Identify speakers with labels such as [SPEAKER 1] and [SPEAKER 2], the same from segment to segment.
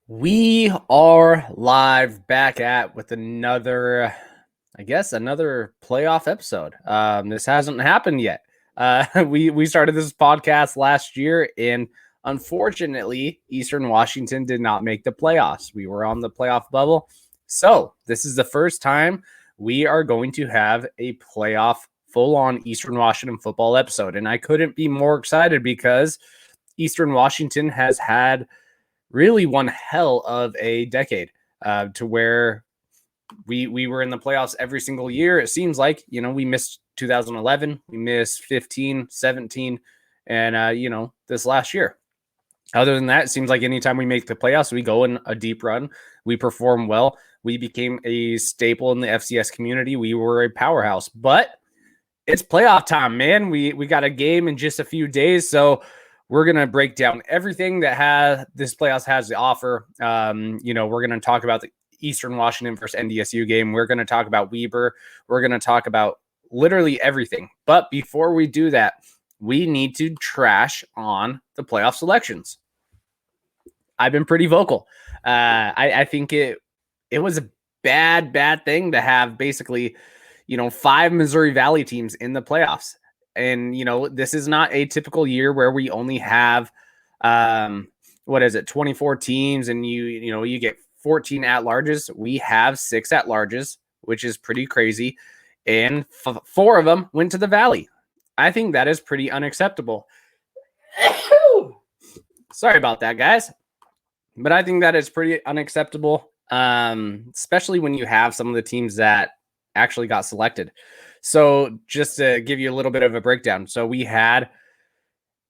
[SPEAKER 1] We are live back with another, another playoff episode. This hasn't happened yet. We started this podcast last year, and unfortunately, Eastern Washington did not make the playoffs. We were on the playoff bubble, so this is the first time we are going to have a playoff full-on Eastern Washington football episode, and I couldn't be more excited because Eastern Washington has had really one hell of a decade to where we were in the playoffs every single year. It seems like, we missed 2011, we missed 15, 17, and, this last year. Other than that, it seems like anytime we make the playoffs, we go in a deep run, we perform well. We became a staple in the FCS community. We were a powerhouse, but it's playoff time, man. We got a game in just a few days, so we're going to break down everything that this playoffs has to offer. We're going to talk about the Eastern Washington versus NDSU game. We're going to talk about Weber. We're going to talk about literally everything. But before we do that, we need to trash on the playoff selections. I've been pretty vocal. I think it was a bad thing to have basically, 5 Missouri Valley teams in the playoffs. And, this is not a typical year where we only have, 24 teams and you get 14 at-larges. We have 6 at-larges, which is pretty crazy. And 4 of them went to the Valley. I think that is pretty unacceptable. Sorry about that, guys. But I think that is pretty unacceptable, especially when you have some of the teams that actually got selected. So just to give you a little bit of a breakdown. So we had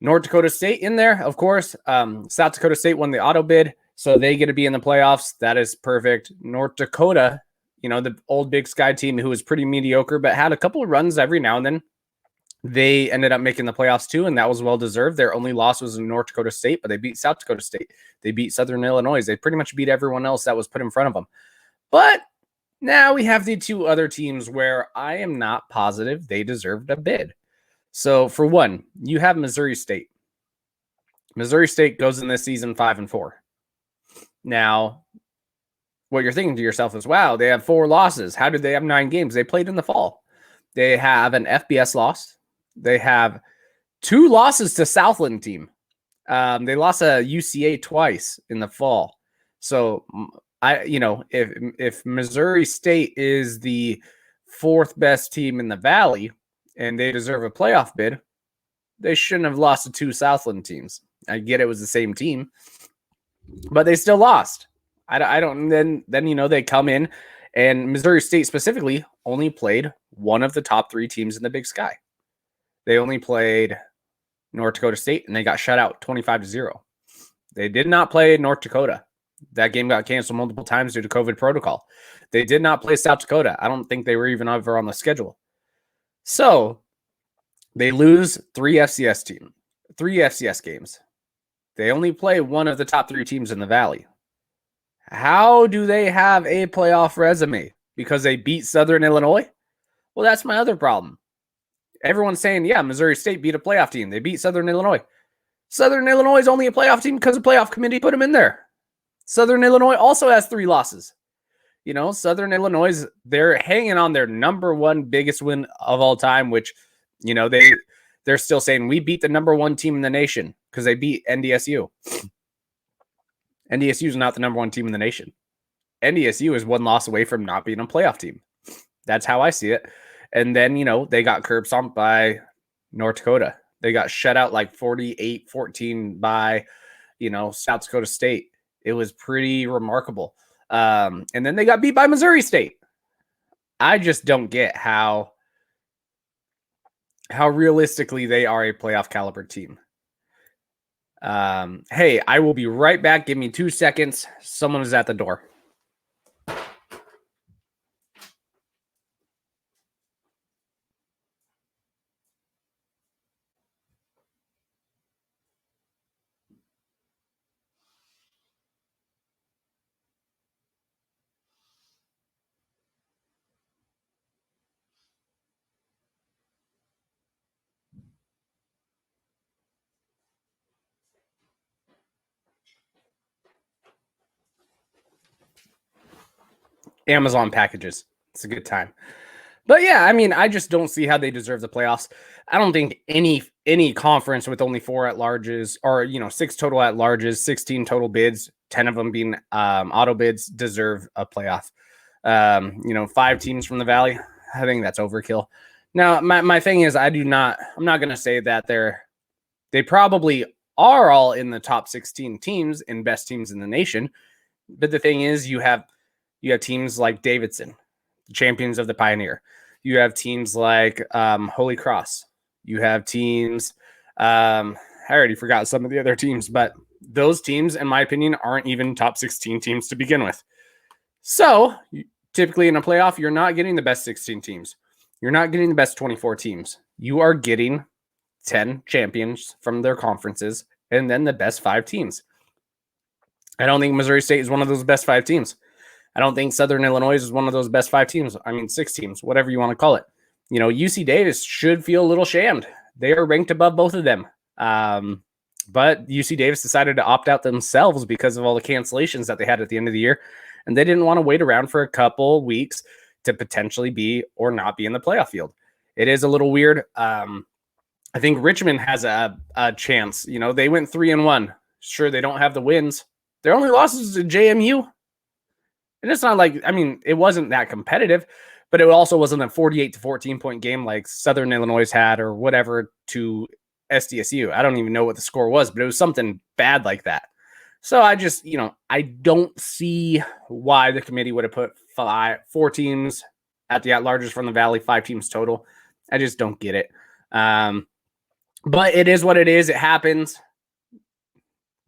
[SPEAKER 1] North Dakota State in there, of course. South Dakota State won the auto bid, so they get to be in the playoffs. That is perfect. North Dakota, the old Big Sky team who was pretty mediocre, but had a couple of runs every now and then. They ended up making the playoffs too, and that was well-deserved. Their only loss was in North Dakota State, but they beat South Dakota State. They beat Southern Illinois. They pretty much beat everyone else that was put in front of them. But now we have the 2 other teams where I am not positive they deserved a bid. So for one, you have Missouri State. Missouri State goes in this season 5-4. Now, what you're thinking to yourself is, wow, they have 4 losses. How did they have 9 games? They played in the fall. They have an FBS loss. They have 2 losses to Southland team. They lost a UCA twice in the fall. So if Missouri State is the 4th best team in the Valley and they deserve a playoff bid, they shouldn't have lost to 2 Southland teams. I get it was the same team, but they still lost. I don't. Then they come in, and Missouri State specifically only played one of the top 3 teams in the Big Sky. They only played North Dakota State, and they got shut out 25-0. They did not play North Dakota. That game got canceled multiple times due to COVID protocol. They did not play South Dakota. I don't think they were even ever on the schedule. So they lose 3 FCS games. They only play one of the top 3 teams in the Valley. How do they have a playoff resume? Because they beat Southern Illinois? Well, that's my other problem. Everyone's saying, yeah, Missouri State beat a playoff team. They beat Southern Illinois. Southern Illinois is only a playoff team because the playoff committee put them in there. Southern Illinois also has 3 losses. Southern Illinois, they're hanging on their number 1 biggest win of all time, which, they're still saying we beat the number 1 team in the nation because they beat NDSU. NDSU is not the number 1 team in the nation. NDSU is 1 loss away from not being a playoff team. That's how I see it. And then, they got curb stomped by North Dakota. They got shut out like 48-14 by, South Dakota State. It was pretty remarkable. And then they got beat by Missouri State. I just don't get how realistically they are a playoff caliber team. Hey, I will be right back. Give me 2 seconds. Someone is at the door. Amazon packages. It's a good time. But yeah, I mean, I just don't see how they deserve the playoffs. I don't think any conference with only 4 at-larges or 6 total at-larges, 16 total bids, 10 of them being auto bids, deserve a playoff. 5 teams from the Valley, I think that's overkill. Now, my thing is, I'm not going to say that they probably are all in the top 16 teams and best teams in the nation. But the thing is, you have teams like Davidson, champions of the Pioneer. You have teams like Holy Cross. You have teams. I already forgot some of the other teams, but those teams, in my opinion, aren't even top 16 teams to begin with. So typically in a playoff, you're not getting the best 16 teams. You're not getting the best 24 teams. You are getting 10 champions from their conferences and then the best 5 teams. I don't think Missouri State is one of those best 5 teams. I don't think Southern Illinois is one of those best 5 teams. I mean, 6 teams, whatever you want to call it. UC Davis should feel a little shamed. They are ranked above both of them. But UC Davis decided to opt out themselves because of all the cancellations that they had at the end of the year. And they didn't want to wait around for a couple weeks to potentially be or not be in the playoff field. It is a little weird. I think Richmond has a chance. They went 3-1. Sure, they don't have the wins. Their only losses to JMU. And it's not like, it wasn't that competitive, but it also wasn't a 48 to 14 point game like Southern Illinois had or whatever to SDSU. I don't even know what the score was, but it was something bad like that. So I just, I don't see why the committee would have put 4 teams at the at-larges from the Valley, 5 teams total. I just don't get it. But it is what it is. It happens.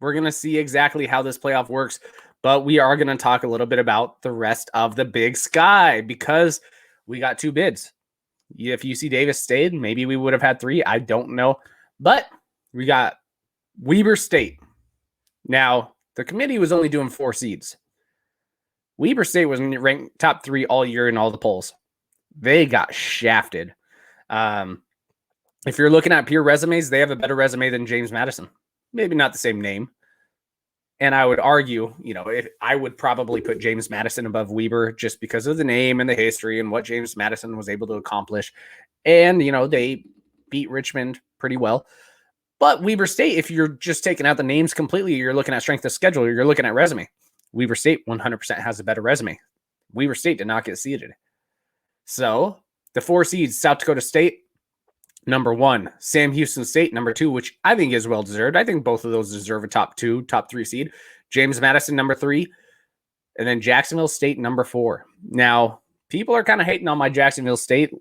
[SPEAKER 1] We're going to see exactly how this playoff works. But we are going to talk a little bit about the rest of the Big Sky because we got 2 bids. If UC Davis stayed, maybe we would have had 3. I don't know. But we got Weber State. Now, the committee was only doing 4 seeds. Weber State was ranked top 3 all year in all the polls. They got shafted. If you're looking at pure resumes, they have a better resume than James Madison. Maybe not the same name. And I would argue, I would probably put James Madison above Weber just because of the name and the history and what James Madison was able to accomplish. And, they beat Richmond pretty well. But Weber State, if you're just taking out the names completely, you're looking at strength of schedule, you're looking at resume. Weber State 100% has a better resume. Weber State did not get seeded. So the 4 seeds, South Dakota State, number 1, Sam Houston State, number 2, which I think is well-deserved. I think both of those deserve a top 2, top 3 seed. James Madison, number 3, and then Jacksonville State, number 4. Now, people are kind of hating on my Jacksonville State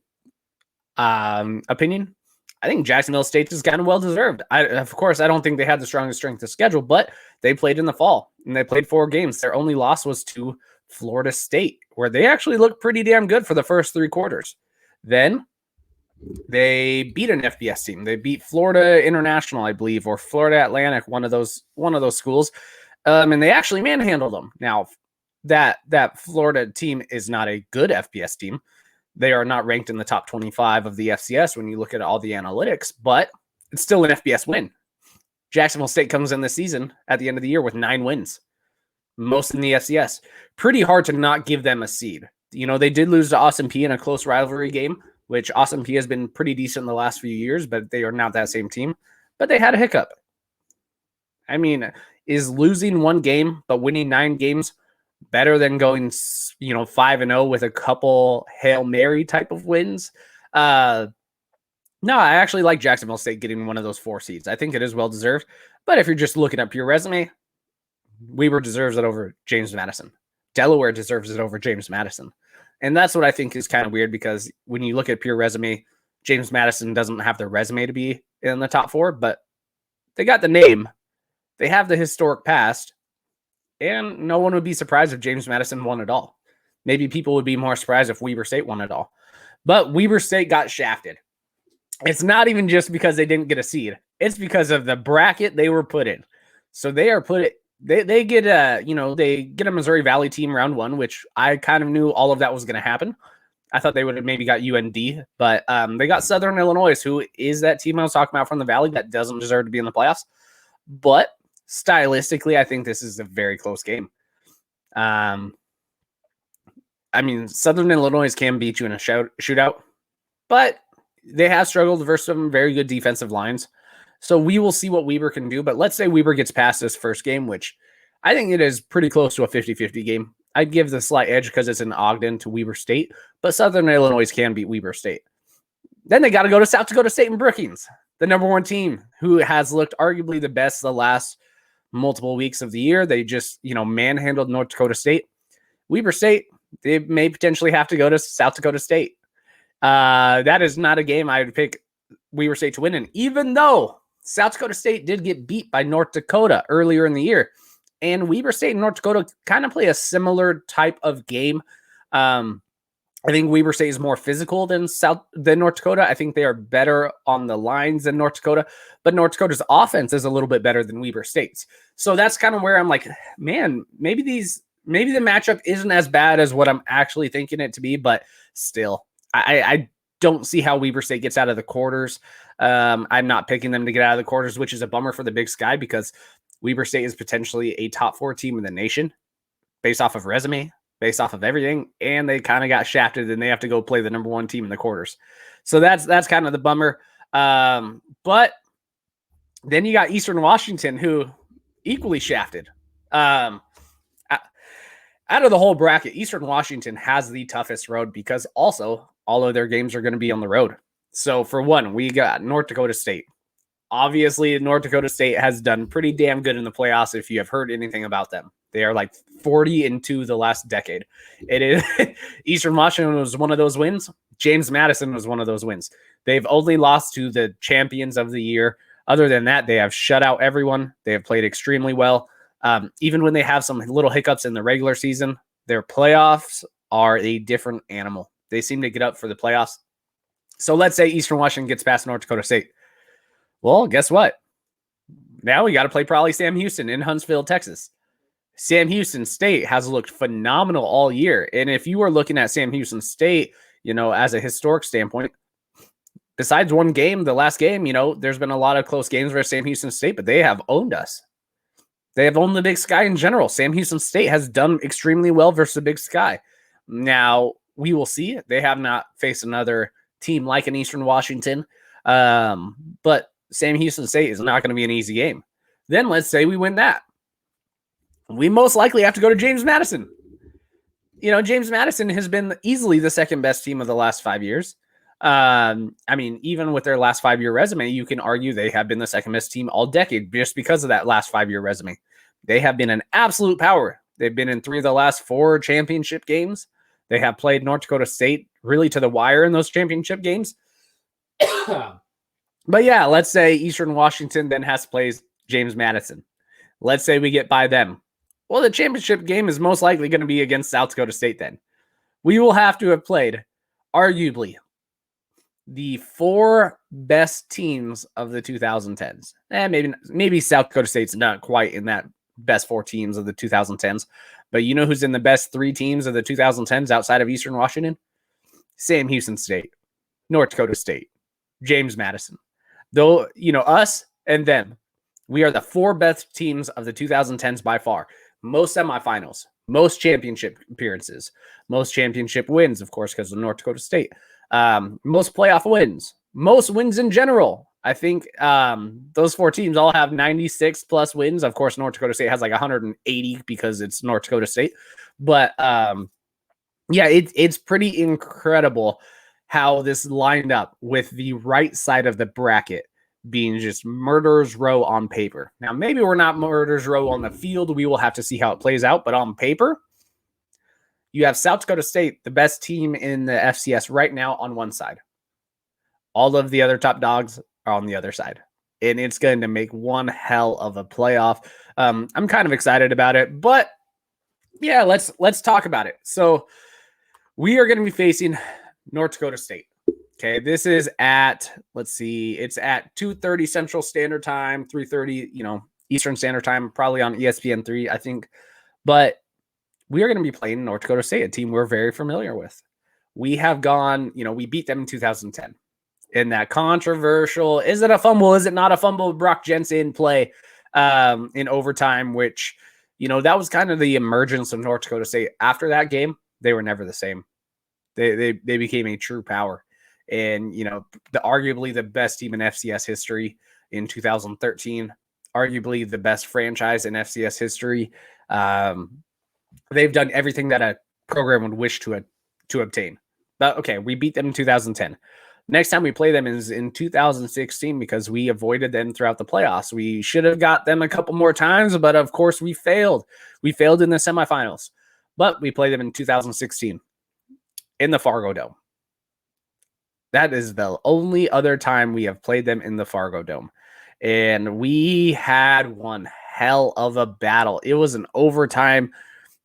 [SPEAKER 1] opinion. I think Jacksonville State is kind of well-deserved. Of course, I don't think they had the strongest strength of schedule, but they played in the fall, and they played 4 games. Their only loss was to Florida State, where they actually looked pretty damn good for the first 3 quarters. Then they beat an FBS team. They beat Florida International, I believe, or Florida Atlantic, one of those schools, and they actually manhandled them. Now, that Florida team is not a good FBS team. They are not ranked in the top 25 of the FCS when you look at all the analytics, but it's still an FBS win. Jacksonville State comes in this season at the end of the year with 9 wins, most in the FCS. Pretty hard to not give them a seed. They did lose to Austin Peay in a close rivalry game, which Austin Peay has been pretty decent in the last few years, but they are not that same team. But they had a hiccup. Is losing 1 game but winning 9 games better than going 5-0 with a couple Hail Mary type of wins? No, I actually like Jacksonville State getting one of those 4 seeds. I think it is well-deserved. But if you're just looking at pure resume, Weber deserves it over James Madison. Delaware deserves it over James Madison. And that's what I think is kind of weird because when you look at pure resume, James Madison doesn't have the resume to be in the top 4, but they got the name. They have the historic past. And no one would be surprised if James Madison won it all. Maybe people would be more surprised if Weber State won it all. But Weber State got shafted. It's not even just because they didn't get a seed. It's because of the bracket they were put in. So they are put it. They get a Missouri Valley team round 1, which I kind of knew all of that was going to happen. I thought they would have maybe got UND, but they got Southern Illinois, who is that team I was talking about from the Valley that doesn't deserve to be in the playoffs. But stylistically, I think this is a very close game. I mean, Southern Illinois can beat you in a shootout, but they have struggled versus some very good defensive lines. So we will see what Weber can do. But let's say Weber gets past this first game, which I think it is pretty close to a 50-50 game. I'd give the slight edge because it's in Ogden to Weber State, but Southern Illinois can beat Weber State. Then they got to go to South Dakota State and Brookings, the number one team who has looked arguably the best the last multiple weeks of the year. They just, manhandled North Dakota State. Weber State, they may potentially have to go to South Dakota State. That is not a game I would pick Weber State to win in, even though South Dakota State did get beat by North Dakota earlier in the year. And Weber State and North Dakota kind of play a similar type of game. I think Weber State is more physical than North Dakota. I think they are better on the lines than North Dakota, but North Dakota's offense is a little bit better than Weber State's. So that's kind of where I'm like, man, maybe the matchup isn't as bad as what I'm actually thinking it to be, but still, I don't see how Weber State gets out of the quarters. I'm not picking them to get out of the quarters, which is a bummer for the Big Sky because Weber State is potentially a top 4 team in the nation based off of resume, based off of everything, and they kind of got shafted and they have to go play the number 1 team in the quarters. So that's kind of the bummer. But then you got Eastern Washington, who equally shafted. Out of the whole bracket, Eastern Washington has the toughest road because also all of their games are going to be on the road. So for one, we got North Dakota State. Obviously, North Dakota State has done pretty damn good in the playoffs if you have heard anything about them. They are like 40-2 the last decade. It is Eastern Washington was one of those wins. James Madison was one of those wins. They've only lost to the champions of the year. Other than that, they have shut out everyone. They have played extremely well. Even when they have some little hiccups in the regular season, their playoffs are a different animal. They seem to get up for the playoffs. So let's say Eastern Washington gets past North Dakota State. Well, guess what? Now we got to play probably Sam Houston in Huntsville, Texas. Sam Houston State has looked phenomenal all year. And if you are looking at Sam Houston State, as a historic standpoint, besides one game, the last game, there's been a lot of close games for Sam Houston State, but they have owned us. They have owned the Big Sky in general. Sam Houston State has done extremely well versus the Big Sky. Now, we will see. They have not faced another team like an Eastern Washington. But Sam Houston State is not going to be an easy game. Then let's say we win that. We most likely have to go to James Madison. James Madison has been easily the second best team of the last 5 years. Even with their last 5-year resume, you can argue they have been the second best team all decade just because of that last 5-year resume. They have been an absolute power. They've been in 3 of the last 4 championship games. They have played North Dakota State really to the wire in those championship games. But yeah, let's say Eastern Washington then has to play James Madison. Let's say we get by them. Well, the championship game is most likely going to be against South Dakota State then. We will have to have played, arguably, the 4 best teams of the 2010s. Maybe South Dakota State's not quite in that best 4 teams of the 2010s. But you know who's in the best 3 teams of the 2010s outside of Eastern Washington? Sam Houston State, North Dakota State, James Madison. Though, us and them, we are the 4 best teams of the 2010s by far. Most semifinals, most championship appearances, most championship wins, of course, because of North Dakota State. Most playoff wins, most wins in general. I think those 4 teams all have 96 plus wins. Of course, North Dakota State has like 180 because it's North Dakota State. But it's pretty incredible how this lined up with the right side of the bracket being just murderer's row on paper. Now, maybe we're not murderer's row on the field. We will have to see how it plays out. But on paper, you have South Dakota State, the best team in the FCS right now on one side. All of the other top dogs are on the other side. And it's going to make one hell of a playoff. I'm kind of excited about it. But yeah, let's talk about it. So we are going to be facing North Dakota State. Okay, this is at, it's at 2:30 Central Standard Time, 3:30, Eastern Standard Time, probably on ESPN3, I think. But we are going to be playing North Dakota State, a team we're very familiar with. We have gone, we beat them in 2010. In that controversial, is it a fumble? Is it not a fumble? Brock Jensen play in overtime, which, that was kind of the emergence of North Dakota State after that game. they were never the same. They became a true power. And, you know, arguably the best team in FCS history in 2013, arguably the best franchise in FCS history. They've done everything that a program would wish to obtain. But okay, we beat them in 2010. Next time we play them is in 2016 because we avoided them throughout the playoffs. We should have got them a couple more times, but of course we failed. We failed in the semifinals, but we played them in 2016 in the Fargo Dome. That is the only other time we have played them in the Fargo Dome. And we had one hell of a battle. It was an overtime.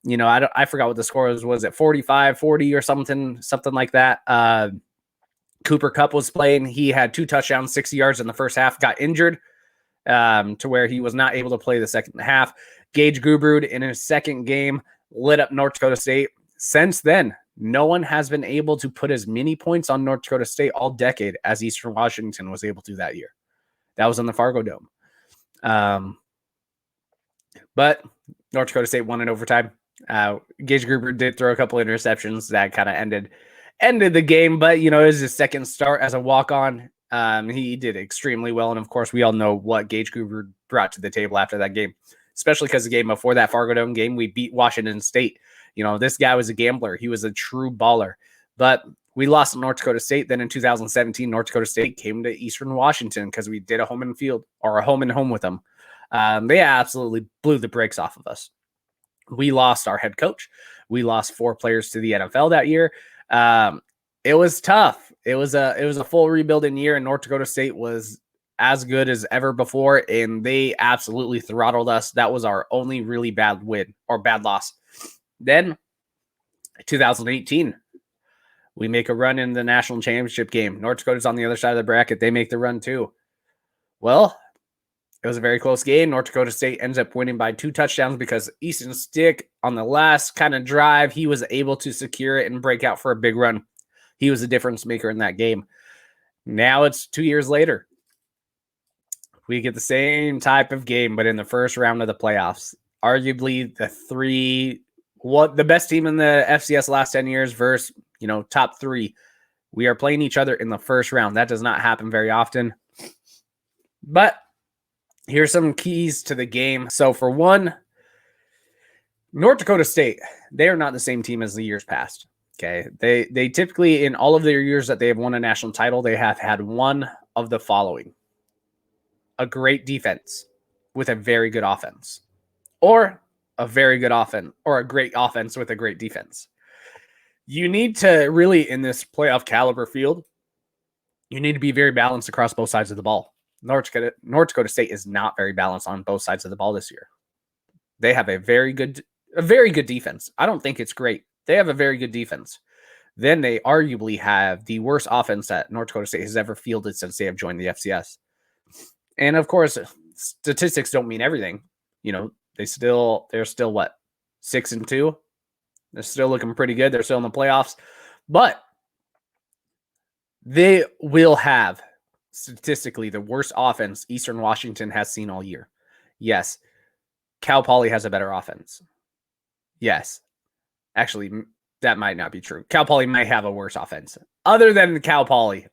[SPEAKER 1] You know, I forgot what the score was. Was it 45-40 or something like that? Cooper Kupp was playing. He had 2 touchdowns, 60 yards in the first half, got injured to where he was not able to play the second half. Gage Gubrud in his second game lit up North Dakota State. Since then, no one has been able to put as many points on North Dakota State all decade as Eastern Washington was able to that year. That was in the Fargo Dome. But North Dakota State won in overtime. Gage Gruber did throw a couple interceptions that kind of ended the game, but you know, it was his second start as a walk-on. He did extremely well, and of course, we all know what Gage Gruber brought to the table after that game, especially because the game before that Fargo Dome game, we beat Washington State. You know, this guy was a gambler. He was a true baller, but we lost to North Dakota State. Then in 2017, North Dakota State came to Eastern Washington because we did a home and home with them. They absolutely blew the brakes off of us. We lost our head coach. We lost 4 players to the NFL that year. It was tough. It was a full rebuilding year, and North Dakota State was as good as ever before, and they absolutely throttled us. That was our only really bad win or bad loss. Then 2018, we make a run in the national championship game. North Dakota's on the other side of the bracket. They make the run too. Well, it was a very close game. North Dakota State ends up winning by 2 touchdowns because Easton Stick on the last kind of drive, he was able to secure it and break out for a big run. He was a difference maker in that game. Now it's 2 years later. We get the same type of game, but in the first round of the playoffs. Arguably the best team in the FCS last 10 years versus, you know, top 3. We are playing each other in the first round. That does not happen very often. But here's some keys to the game. So for one, North Dakota State, they are not the same team as the years past. Okay. They typically, in all of their years that they have won a national title, they have had one of the following: a great defense with a very good offense, or a very good offense, or a great offense with a great defense. You need to really, in this playoff caliber field, you need to be very balanced across both sides of the ball. North Dakota State is not very balanced on both sides of the ball this year. They have a very good defense. I don't think it's great. They have a very good defense. Then they arguably have the worst offense that North Dakota State has ever fielded since they have joined the FCS. And of course, statistics don't mean everything. You know, they're still what, 6-2. They're still looking pretty good. They're still in the playoffs, but they will have statistically the worst offense Eastern Washington has seen all year. Yes, Cal Poly has a better offense. Yes, actually, that might not be true. Cal Poly might have a worse offense. Other than Cal Poly,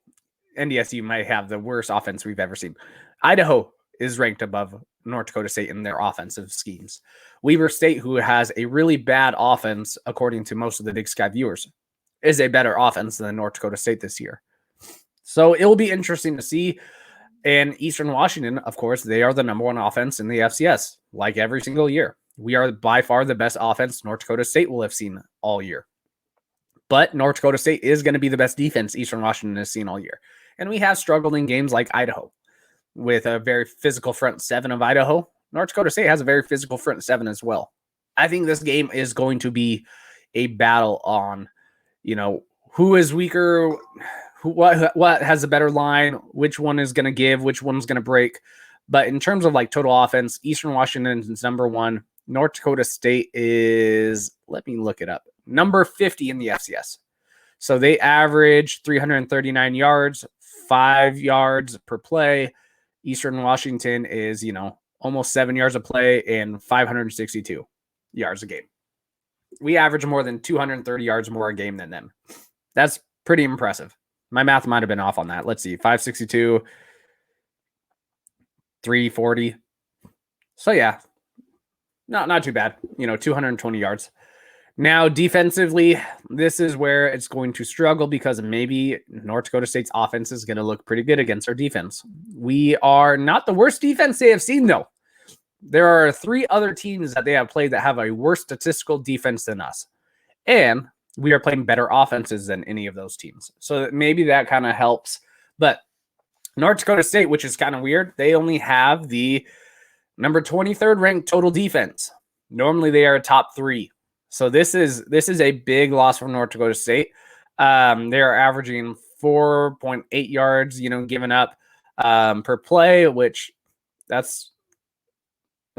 [SPEAKER 1] NDSU might have the worst offense we've ever seen. Idaho is ranked above North Dakota State in their offensive schemes. Weber State, who has a really bad offense, according to most of the Big Sky viewers, is a better offense than North Dakota State this year. So it will be interesting to see. And Eastern Washington, of course, they are the number 1 offense in the FCS, like every single year. We are by far the best offense North Dakota State will have seen all year. But North Dakota State is going to be the best defense Eastern Washington has seen all year. And we have struggled in games like Idaho with a very physical front 7 of Idaho. North Dakota State has a very physical front 7 as well. I think this game is going to be a battle on, you know, who is weaker, what has a better line, which one is going to give, which one's going to break. But in terms of like total offense, Eastern Washington is number 1. North Dakota State is, let me look it up, number 50 in the FCS. So they average 339 yards, 5 yards per play. Eastern Washington is, you know, almost 7 yards of play and 562 yards a game. we average more than 230 yards more a game than them. That's pretty impressive. My math might have been off on that. Let's see, 562, 340. So yeah, not too bad. 220 yards. Now, defensively, this is where it's going to struggle because maybe North Dakota State's offense is going to look pretty good against our defense. We are not the worst defense they have seen, though. There are 3 other teams that they have played that have a worse statistical defense than us. And we are playing better offenses than any of those teams. So maybe that kind of helps. But North Dakota State, which is kind of weird, they only have the number 23rd ranked total defense. Normally they are a top 3. So this is a big loss for North Dakota State. They are averaging 4.8 yards, given up per play, which that's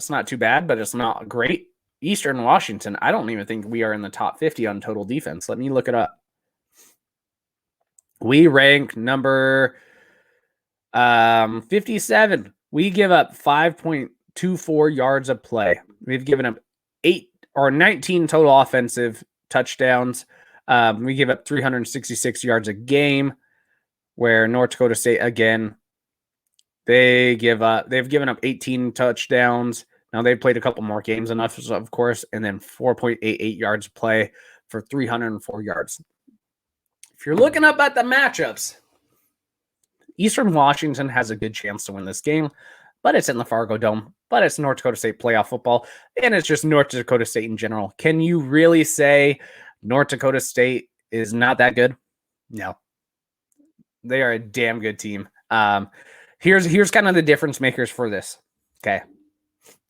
[SPEAKER 1] not too bad, but it's not great. Eastern Washington, I don't even think we are in the top 50 on total defense. Let me look it up. We rank number 57. We give up 5.24 yards a play. We've given up 19 total offensive touchdowns. We give up 366 yards a game, where North Dakota State, again, they've given up 18 touchdowns. Now they've played a couple more games than us, of course, and then 4.88 yards play for 304 yards. If you're looking up at the matchups, Eastern Washington has a good chance to win this game, but it's in the Fargo Dome, but it's North Dakota State playoff football, and it's just North Dakota State in general. Can you really say North Dakota State is not that good? No. They are a damn good team. Here's kind of the difference makers for this. Okay.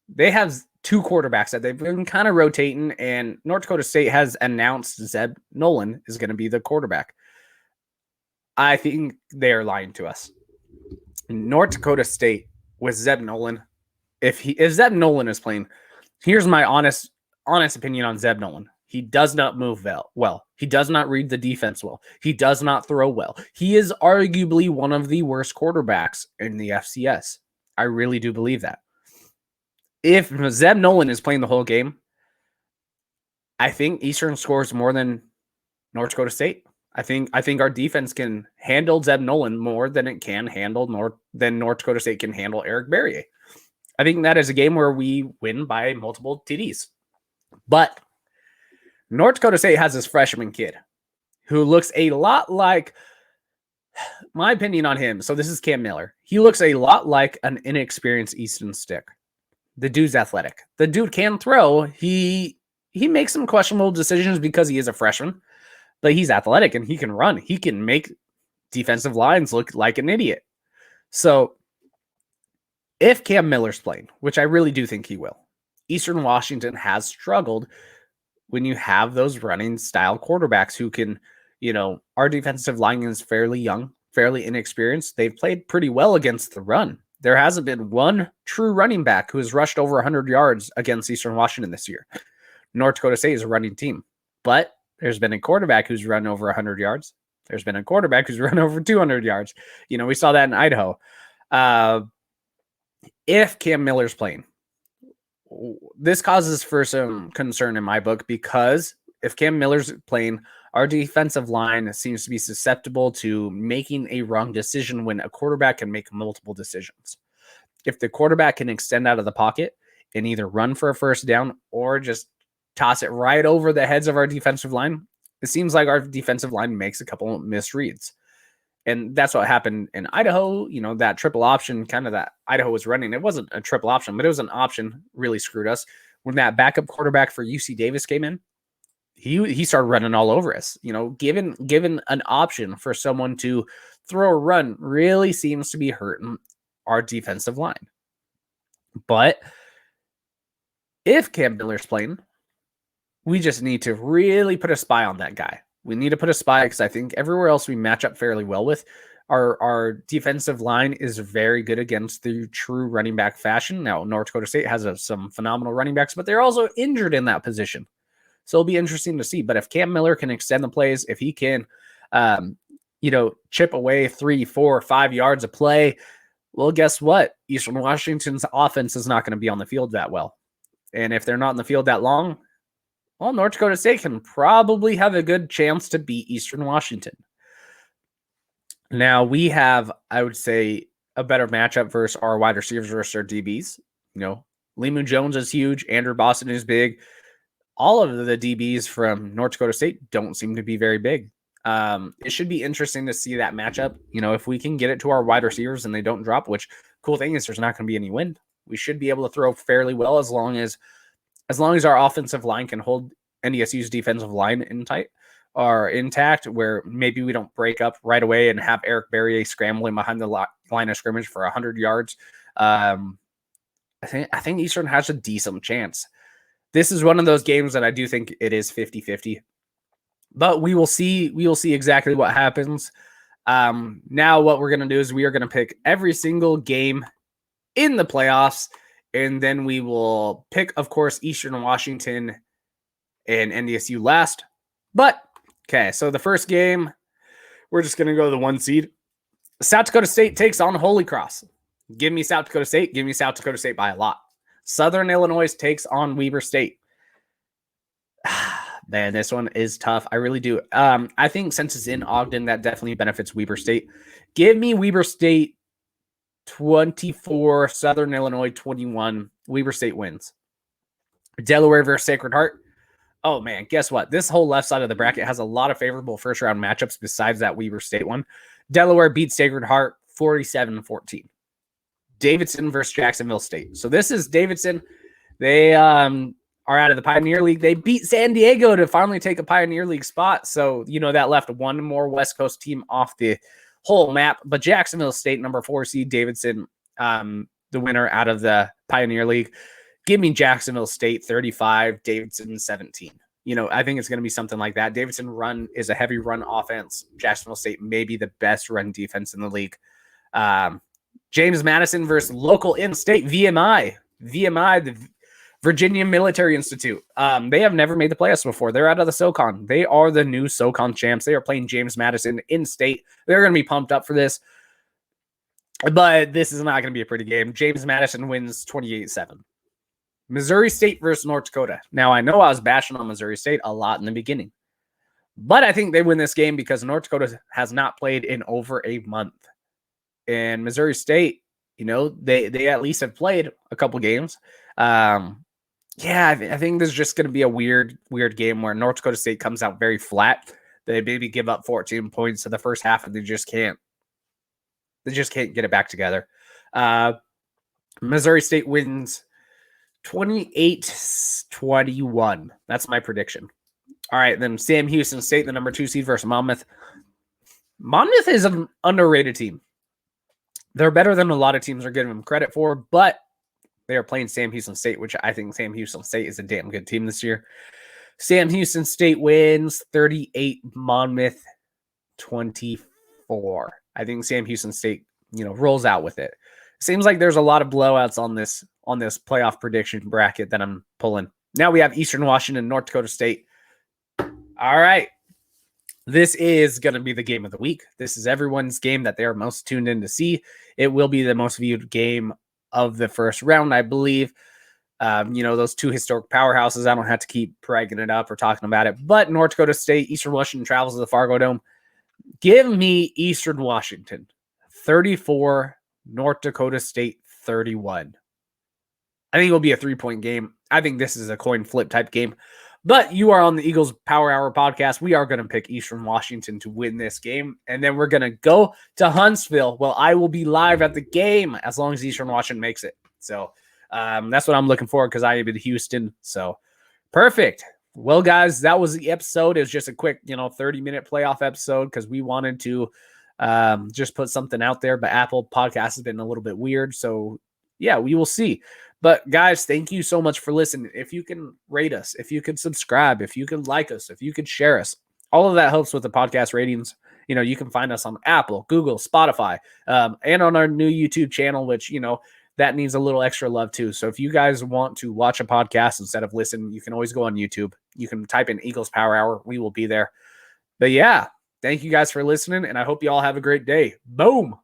[SPEAKER 1] They have 2 quarterbacks that they've been kind of rotating, and North Dakota State has announced Zeb Nolan is going to be the quarterback. I think they are lying to us. North Dakota State with Zeb Nolan, if Zeb Nolan is playing, here's my honest opinion on Zeb Nolan. He does not move well. He does not read the defense well. He does not throw well. He is arguably one of the worst quarterbacks in the FCS. I really do believe that. If Zeb Nolan is playing the whole game, I think Eastern scores more than North Dakota State. I think our defense can handle Zeb Nolan more than it can handle North Dakota State can handle Eric Berrier. I think that is a game where we win by multiple TDs. But North Dakota State has this freshman kid who looks a lot like, my opinion on him, so this is Cam Miller. He looks a lot like an inexperienced Easton Stick. The dude's athletic. The dude can throw. He makes some questionable decisions because he is a freshman, but he's athletic and he can run. He can make defensive lines look like an idiot. So if Cam Miller's playing, which I really do think he will, Eastern Washington has struggled when you have those running style quarterbacks who can, our defensive line is fairly young, fairly inexperienced. They've played pretty well against the run. There hasn't been one true running back who has rushed over 100 yards against Eastern Washington this year. North Dakota State is a running team, but there's been a quarterback who's run over 100 yards. There's been a quarterback who's run over 200 yards. We saw that in Idaho. If Cam Miller's playing, this causes for some concern in my book, because if Cam Miller's playing, our defensive line seems to be susceptible to making a wrong decision when a quarterback can make multiple decisions. If the quarterback can extend out of the pocket and either run for a first down or just toss it right over the heads of our defensive line, it seems like our defensive line makes a couple of misreads. And that's what happened in Idaho. That triple option kind of that Idaho was running. It wasn't a triple option, but it was an option, really screwed us. When that backup quarterback for UC Davis came in, he started running all over us. Given an option for someone to throw a run really seems to be hurting our defensive line. But if Cam Miller's playing, we just need to really put a spy on that guy. We need to put a spy, because I think everywhere else we match up fairly well with. Our defensive line is very good against the true running back fashion. Now, North Dakota State has some phenomenal running backs, but they're also injured in that position. So it'll be interesting to see. But if Cam Miller can extend the plays, if he can, chip away 3, 4, 5 yards of play, well, guess what? Eastern Washington's offense is not going to be on the field that well. And if they're not in the field that long, well, North Dakota State can probably have a good chance to beat Eastern Washington. Now, we have, I would say, a better matchup versus our wide receivers versus our DBs. Limu Jones is huge. Andrew Boston is big. All of the DBs from North Dakota State don't seem to be very big. It should be interesting to see that matchup. If we can get it to our wide receivers and they don't drop, which cool thing is there's not going to be any wind. We should be able to throw fairly well as long as our offensive line can hold NDSU's defensive line intact, where maybe we don't break up right away and have Eric Berrier scrambling behind the line of scrimmage for 100 yards. I think Eastern has a decent chance. This is one of those games that I do think it is 50-50. But we will see. We will see exactly what happens. Now what we're going to do is we are going to pick every single game in the playoffs, and then we will pick, of course, Eastern Washington and NDSU last. But, okay, so the first game, we're just going to go to the 1 seed. South Dakota State takes on Holy Cross. Give me South Dakota State. Give me South Dakota State by a lot. Southern Illinois takes on Weber State. Man, this one is tough. I really do. I think since it's in Ogden, that definitely benefits Weber State. Give me Weber State 24, Southern Illinois 21. Weber State wins. Delaware versus Sacred Heart. Oh, man, guess what? This whole left side of the bracket has a lot of favorable first-round matchups besides that Weber State one. Delaware beats Sacred Heart 47-14. Davidson versus Jacksonville State. So this is Davidson. They are out of the Pioneer League. They beat San Diego to finally take a Pioneer League spot. So, that left one more West Coast team off the whole map. But Jacksonville State, number 4 seed, Davidson, the winner out of the Pioneer League. Give me Jacksonville State 35, Davidson 17. I think it's going to be something like that. Davidson is a heavy run offense. Jacksonville State may be the best run defense in the league. James Madison versus local in-state VMI. VMI, the Virginia Military Institute. They have never made the playoffs before. They're out of the SoCon. They are the new SoCon champs. They are playing James Madison in-state. They're going to be pumped up for this. But this is not going to be a pretty game. James Madison wins 28-7. Missouri State versus North Dakota. Now, I know I was bashing on Missouri State a lot in the beginning. But I think they win this game because North Dakota has not played in over a month. And Missouri State, they at least have played a couple games. I think there's just going to be a weird game where North Dakota State comes out very flat. They maybe give up 14 points in the first half, and they just can't get it back together. Missouri State wins 28-21. That's my prediction. All right, then Sam Houston State, the number 2 seed versus Monmouth. Monmouth is an underrated team. They're better than a lot of teams are giving them credit for, but they are playing Sam Houston State, which I think Sam Houston State is a damn good team this year. Sam Houston State wins 38, Monmouth 24. I think Sam Houston State, rolls out with it. Seems like there's a lot of blowouts on this playoff prediction bracket that I'm pulling. Now we have Eastern Washington, North Dakota State. All right. This is going to be the game of the week. This is everyone's game that they are most tuned in to see. It will be the most viewed game of the first round, I believe. Those two historic powerhouses, I don't have to keep bragging it up or talking about it. But North Dakota State, Eastern Washington travels to the Fargo Dome. Give me Eastern Washington 34, North Dakota State 31. I think it will be a 3-point game. I think this is a coin flip type game. But you are on the Eagles Power Hour podcast. We are going to pick Eastern Washington to win this game. And then we're going to go to Huntsville. Well, I will be live at the game as long as Eastern Washington makes it. So that's what I'm looking for because I am in Houston. So perfect. Well, guys, that was the episode. It was just a quick, 30-minute playoff episode because we wanted to just put something out there. But Apple Podcast has been a little bit weird. So, yeah, we will see. But guys, thank you so much for listening. If you can rate us, if you can subscribe, if you can like us, if you can share us, all of that helps with the podcast ratings. You can find us on Apple, Google, Spotify, and on our new YouTube channel, which, that needs a little extra love too. So if you guys want to watch a podcast instead of listen, you can always go on YouTube. You can type in Eagles Power Hour. We will be there. But yeah, thank you guys for listening, and I hope you all have a great day. Boom.